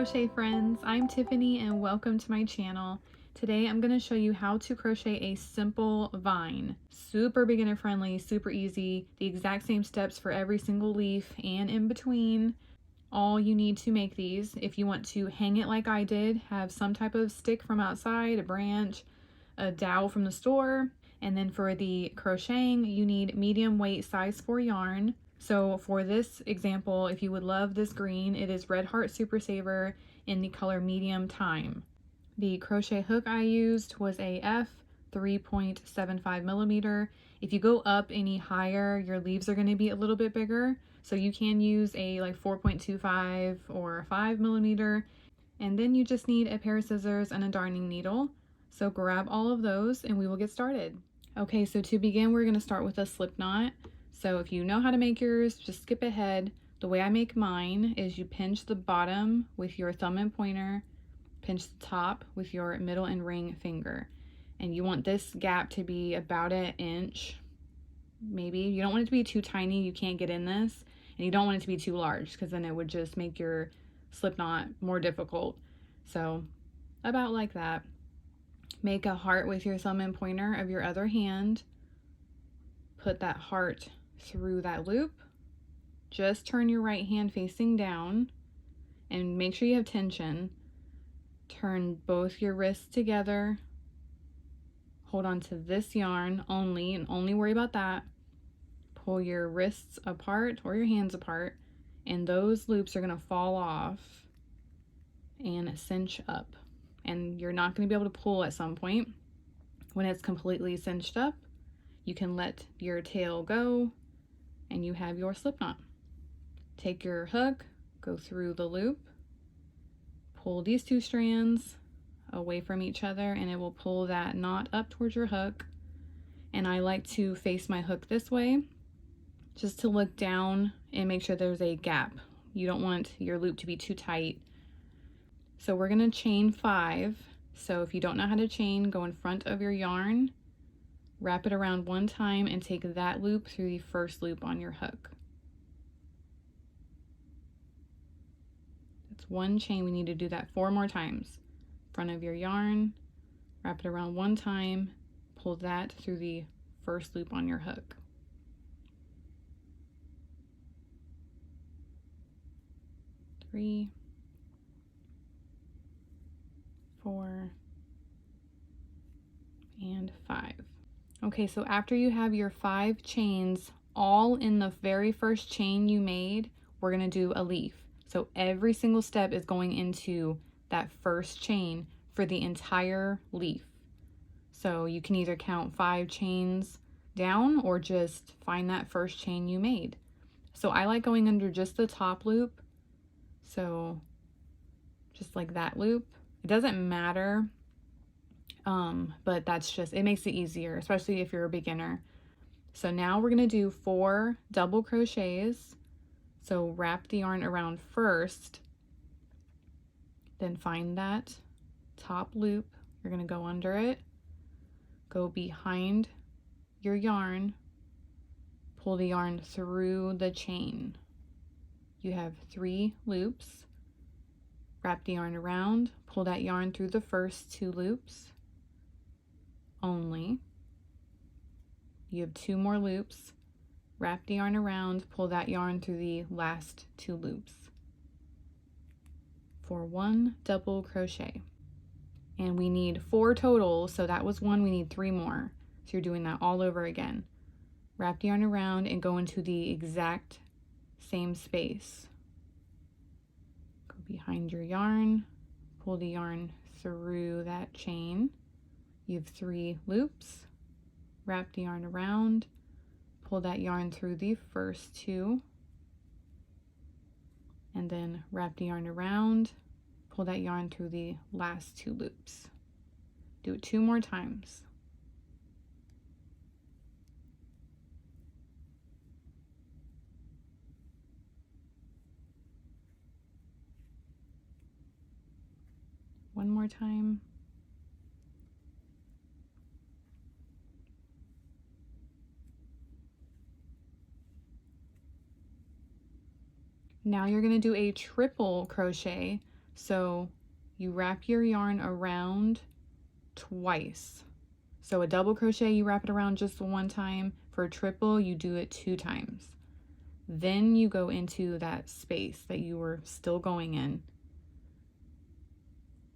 crochet friends, I'm Tiffany and welcome to my channel. Today I'm going to show you how to crochet a simple vine. Super beginner friendly, super easy, the exact same steps for every single leaf and in between. All you need to make these, if you want to hang it like I did, have some type of stick from outside, a branch, a dowel from the store, and then for the crocheting you need medium weight size 4 yarn. So for this example, if you would love this green, it is Red Heart Super Saver in the color medium thyme. The crochet hook I used was a F 3.75 millimeter. If you go up any higher, your leaves are going to be a little bit bigger. So you can use a like 4.25 or 5 millimeter. And then you just need a pair of scissors and a darning needle. So grab all of those and we will get started. Okay, so to begin, we're going to start with a slip knot. So if you know how to make yours, just skip ahead. The way I make mine is you pinch the bottom with your thumb and pointer, pinch the top with your middle and ring finger. And you want this gap to be about an inch, maybe. You don't want it to be too tiny, you can't get in this. And you don't want it to be too large because then it would just make your slip knot more difficult. So about like that. Make a heart with your thumb and pointer of your other hand. Put that heart through that loop. Just turn your right hand facing down and make sure you have tension. Turn both your wrists together. Hold on to this yarn only and only worry about that. Pull your wrists apart or your hands apart, and those loops are going to fall off and cinch up. And you're not going to be able to pull at some point. When it's completely cinched up, you can let your tail go and you have your slip knot. Take your hook, go through the loop, pull these two strands away from each other, and it will pull that knot up towards your hook. And I like to face my hook this way just to look down and make sure there's a gap. You don't want your loop to be too tight. So we're going to chain 5. So if you don't know how to chain, go in front of your yarn, wrap it around one time, and take that loop through the first loop on your hook. That's one chain. We need to do that 4 more times. Front of your yarn, wrap it around one time, pull that through the first loop on your hook. Three, 4, and 5. Okay, so after you have your 5 chains all in the very first chain you made, we're going to do a leaf. So every single step is going into that first chain for the entire leaf. So you can either count 5 chains down or just find that first chain you made. So I like going under just the top loop. So just like that loop. It doesn't matter, but that's just, it makes it easier, especially if you're a beginner. So now we're going to do 4 double crochets. So wrap the yarn around first, then find that top loop. You're going to go under it, go behind your yarn, pull the yarn through the chain. You have 3 loops. Wrap the yarn around, pull that yarn through the first 2 loops only. You have 2 more loops. Wrap the yarn around, pull that yarn through the last 2 loops for 1 double crochet. And we need 4 total, so that was 1, we need 3 more. So you're doing that all over again. Wrap the yarn around and go into the exact same space. Go behind your yarn, pull the yarn through that chain. You have 3 loops. Wrap the yarn around, pull that yarn through the first 2, and then wrap the yarn around, pull that yarn through the last 2 loops. Do it 2 more times. One more time. Now you're going to do a triple crochet. So you wrap your yarn around twice. So a double crochet, you wrap it around just one time. For a triple, you do it 2 times. Then you go into that space that you were still going in.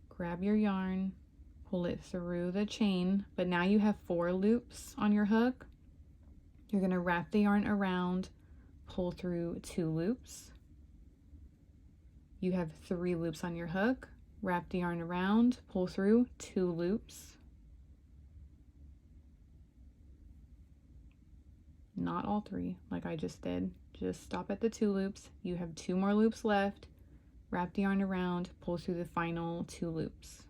Grab your yarn, pull it through the chain, but now you have 4 loops on your hook. You're going to wrap the yarn around, pull through 2 loops. You have 3 loops on your hook, wrap the yarn around, pull through 2 loops. Not all 3 like I just did. Just stop at the 2 loops. You have 2 more loops left. Wrap the yarn around, pull through the final 2 loops.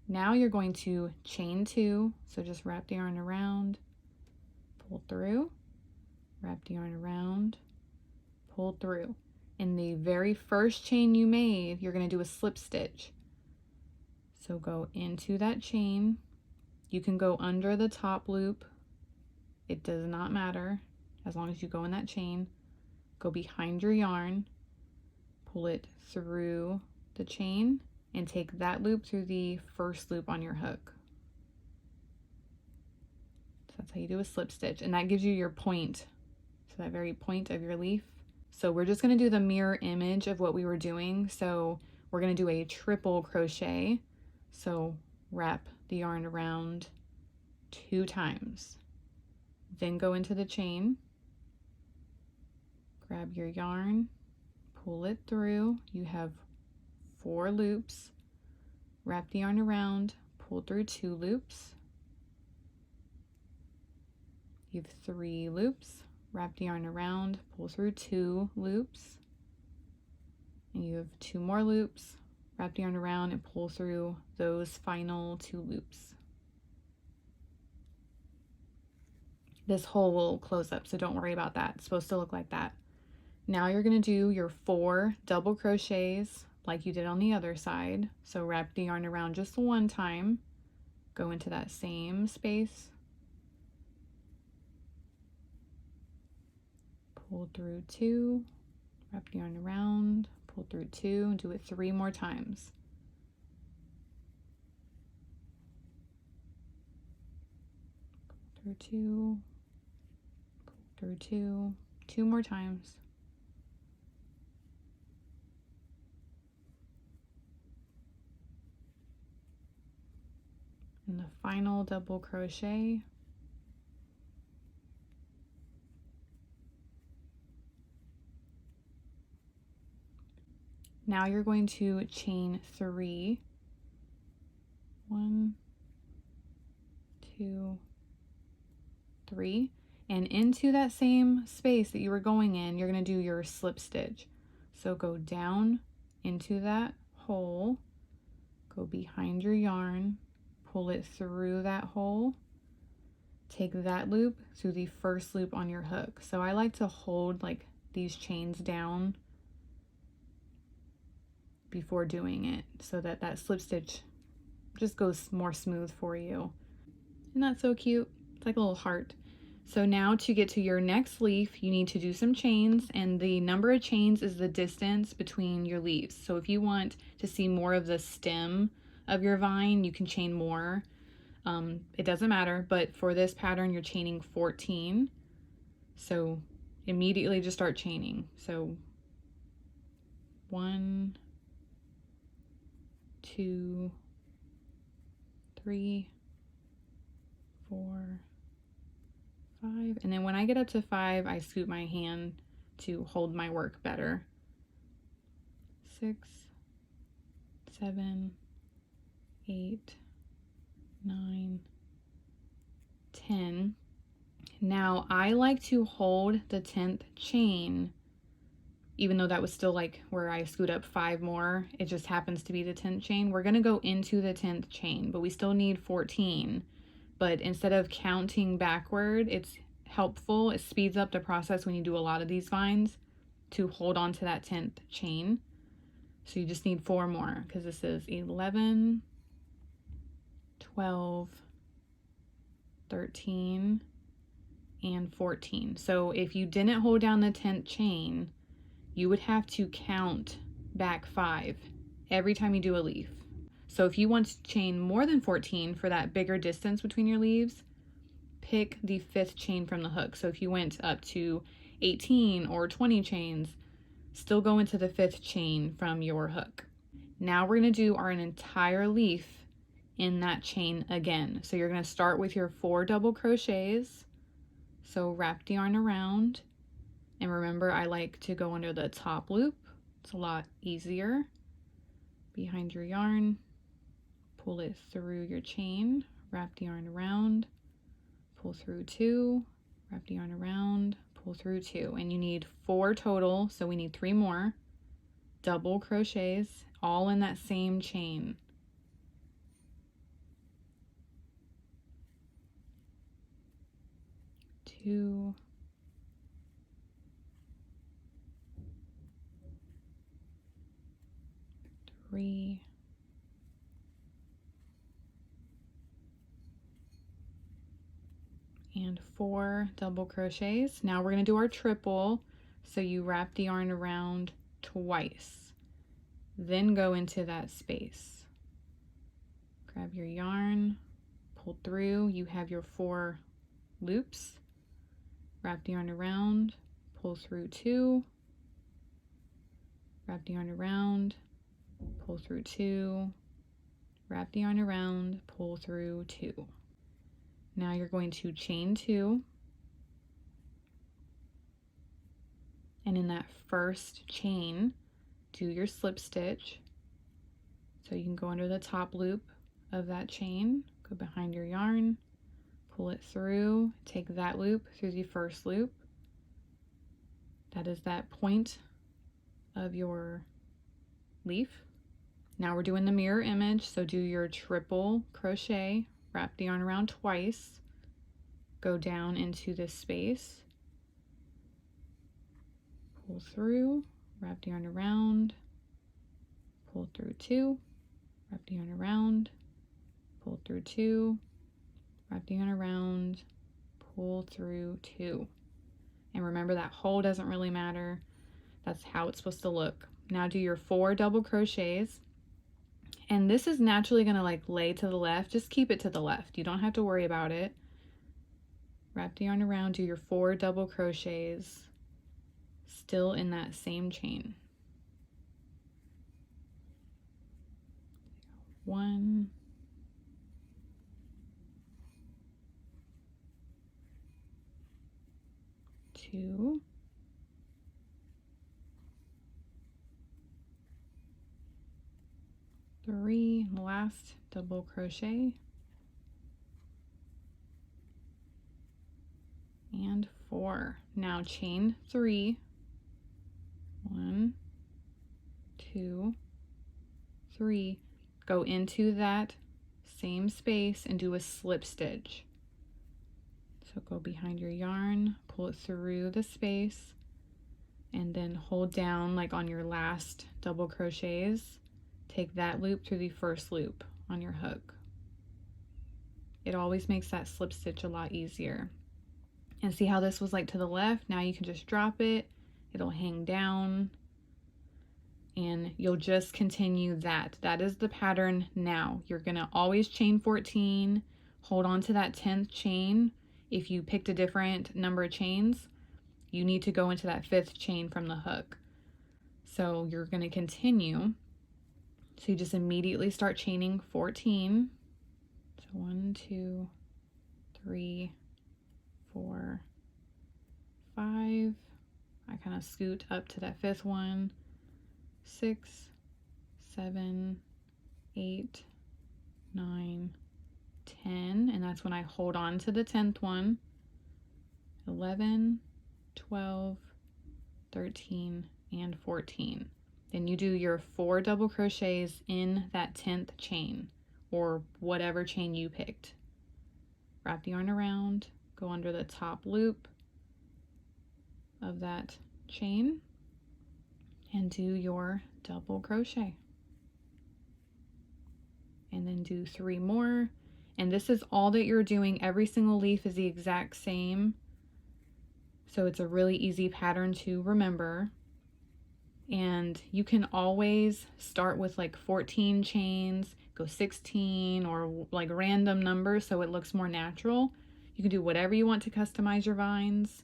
Now you're going to chain 2. So just wrap the yarn around, pull through, wrap the yarn around, pull through. In the very first chain you made, you're going to do a slip stitch. So go into that chain. You can go under the top loop. It does not matter as long as you go in that chain. Go behind your yarn, pull it through the chain, and take that loop through the first loop on your hook. So that's how you do a slip stitch, and that gives you your point, so that very point of your leaf. So we're just going to do the mirror image of what we were doing. So we're going to do a triple crochet. So wrap the yarn around 2 times, then go into the chain, grab your yarn, pull it through. You have 4 loops, wrap the yarn around, pull through 2 loops. You have 3 loops, wrap the yarn around, pull through 2 loops. And you have 2 more loops, wrap the yarn around and pull through those final 2 loops. This hole will close up, so don't worry about that. It's supposed to look like that. Now you're going to do your 4 double crochets like you did on the other side. So wrap the yarn around just 1 time, go into that same space, pull through 2, wrap the yarn around, pull through 2, and do it 3 more times. Pull through 2, pull through 2, 2 more times. And the final double crochet. Now you're going to chain 3. 1, 2, 3. And into that same space that you were going in, you're going to do your slip stitch. So go down into that hole, go behind your yarn, pull it through that hole, take that loop through the first loop on your hook. So I like to hold like these chains down before doing it so that that slip stitch just goes more smooth for you. Isn't that so cute? It's like a little heart. So now to get to your next leaf, you need to do some chains, and the number of chains is the distance between your leaves. So if you want to see more of the stem of your vine, you can chain more. It doesn't matter, but for this pattern, you're chaining 14. So immediately just start chaining. So 1, 2, 3, 4, 5. And then when I get up to 5, I scoop my hand to hold my work better. 6, 7, 8, 9, 10. Now I like to hold the 10th chain, even though that was still like where I scoot up 5 more. It just happens to be the 10th chain. We're going to go into the 10th chain, but we still need 14. But instead of counting backward, it's helpful. It speeds up the process when you do a lot of these vines to hold on to that 10th chain. So you just need 4 more, because this is 11, 12, 13, and 14. So if you didn't hold down the 10th chain, you would have to count back 5 every time you do a leaf. So if you want to chain more than 14 for that bigger distance between your leaves, pick the 5th chain from the hook. So if you went up to 18 or 20 chains, still go into the 5th chain from your hook. Now we're going to do our entire leaf in that chain again. So you're going to start with your 4 double crochets. So wrap the yarn around, and remember, I like to go under the top loop. It's a lot easier. Behind your yarn, pull it through your chain, wrap the yarn around, pull through 2, wrap the yarn around, pull through 2, and you need 4 total, so we need 3 more double crochets all in that same chain. Two, three, and 4 double crochets. Now we're going to do our triple. So you wrap the yarn around twice, then go into that space. Grab your yarn, pull through. You have your 4 loops. Wrap the yarn around, pull through 2, wrap the yarn around, pull through 2, wrap the yarn around, pull through 2. Now you're going to chain 2, and in that first chain, do your slip stitch. So you can go under the top loop of that chain, go behind your yarn, pull it through, take that loop through the first loop. That is that point of your leaf. Now we're doing the mirror image, so do your triple crochet, wrap the yarn around twice, go down into this space, pull through, wrap the yarn around, pull through 2, wrap the yarn around, pull through 2, wrap the yarn around, pull through 2. And remember, that hole doesn't really matter. That's how it's supposed to look. Now do your 4 double crochets. And this is naturally going to like lay to the left. Just keep it to the left. You don't have to worry about it. Wrap the yarn around, do your 4 double crochets, still in that same chain. 1, 2, 3, last double crochet, and 4. Now chain 3, 1, 2, 3, go into that same space and do a slip stitch. So go behind your yarn, pull it through the space, and then hold down like on your last double crochets. Take that loop through the first loop on your hook. It always makes that slip stitch a lot easier. And see how this was like to the left? Now you can just drop it, it'll hang down, and you'll just continue that. That is the pattern now. You're gonna always chain 14, hold on to that 10th chain. If you picked a different number of chains, you need to go into that 5th chain from the hook. So you're gonna continue. So you just immediately start chaining 14. So 1, 2, 3, 4, 5. I kind of scoot up to that 5th one. 6, 7, 8, 9, 10, and that's when I hold on to the 10th one. 11, 12, 13, and 14. Then you do your 4 double crochets in that 10th chain, or whatever chain you picked. Wrap the yarn around, go under the top loop of that chain, and do your double crochet. And then do 3 more. And this is all that you're doing. Every single leaf is the exact same. So it's a really easy pattern to remember. And you can always start with like 14 chains, go 16, or like random numbers so it looks more natural. You can do whatever you want to customize your vines.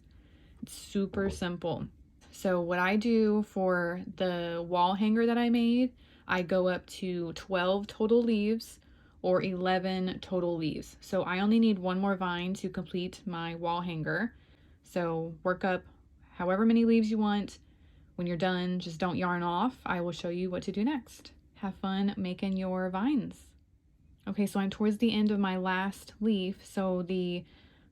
It's super simple. So what I do for the wall hanger that I made, I go up to 12 total leaves or 11 total leaves. So I only need one more vine to complete my wall hanger. So work up however many leaves you want. When you're done, just don't yarn off. I will show you what to do next. Have fun making your vines. Okay, so I'm towards the end of my last leaf. So the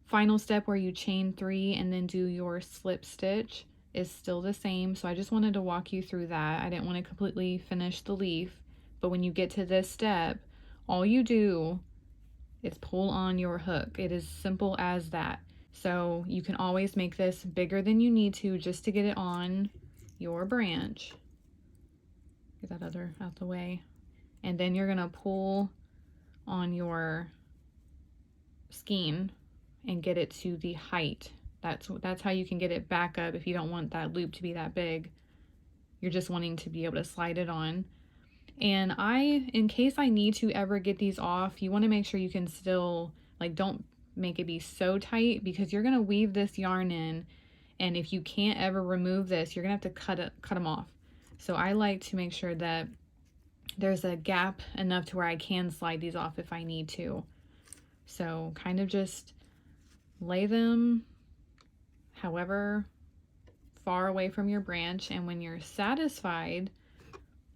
final step where you chain 3 and then do your slip stitch is still the same. So I just wanted to walk you through that. I didn't want to completely finish the leaf, but when you get to this step, all you do is pull on your hook. It is simple as that. So you can always make this bigger than you need to just to get it on your branch. Get that other out the way. And then you're gonna pull on your skein and get it to the height. That's how you can get it back up if you don't want that loop to be that big. You're just wanting to be able to slide it on. And in case I need to ever get these off, you want to make sure you can still, like, don't make it be so tight because you're going to weave this yarn in, and if you can't ever remove this, you're going to have to cut them off. So I like to make sure that there's a gap enough to where I can slide these off if I need to. So kind of just lay them however far away from your branch, and when you're satisfied,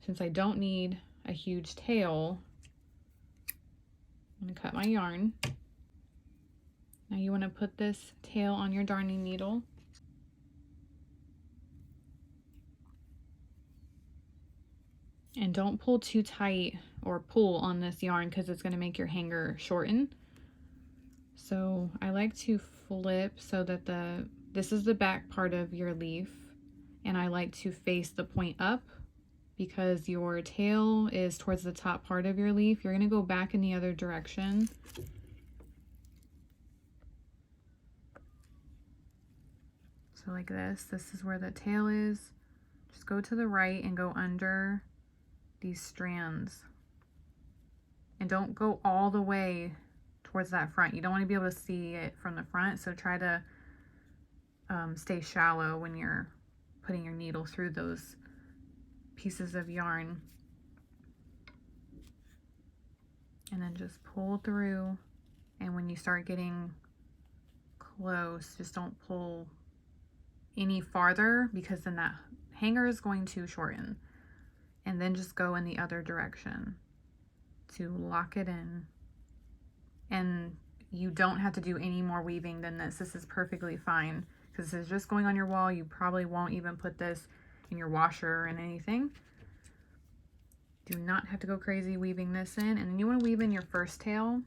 since I don't need a huge tail, I'm gonna cut my yarn. Now you want to put this tail on your darning needle. And don't pull too tight or pull on this yarn because it's going to make your hanger shorten. So I like to flip so that this is the back part of your leaf, and I like to face the point up because your tail is towards the top part of your leaf. You're going to go back in the other direction. So like this is where the tail is. Just go to the right and go under these strands. And don't go all the way towards that front. You don't want to be able to see it from the front, so try to stay shallow when you're putting your needle through those pieces of yarn. And then just pull through, and when you start getting close, just don't pull any farther because then that hanger is going to shorten. And then just go in the other direction to lock it in. And you don't have to do any more weaving than this. This is perfectly fine because this is just going on your wall. You probably won't even put this in your washer and anything. Do not have to go crazy weaving this in. And then you want to weave in your first tail.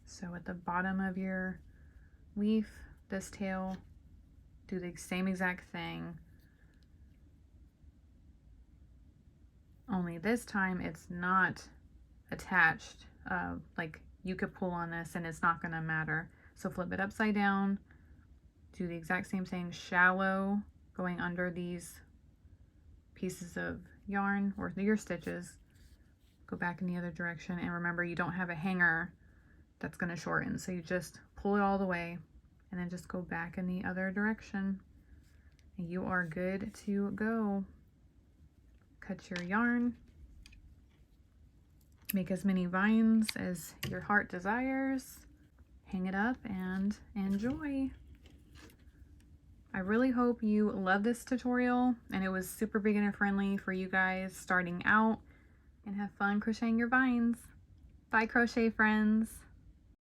So at the bottom of your leaf, this tail, do the same exact thing. Only this time it's not attached. Like you could pull on this and it's not going to matter. So flip it upside down. Do the exact same thing, shallow, going under these pieces of yarn or your stitches. Go back in the other direction, and remember you don't have a hanger that's going to shorten, so you just pull it all the way and then just go back in the other direction, and you are good to go. Cut your yarn, make as many vines as your heart desires, hang it up, and enjoy. I really hope you love this tutorial and it was super beginner friendly for you guys starting out, and have fun crocheting your vines. Bye, crochet friends.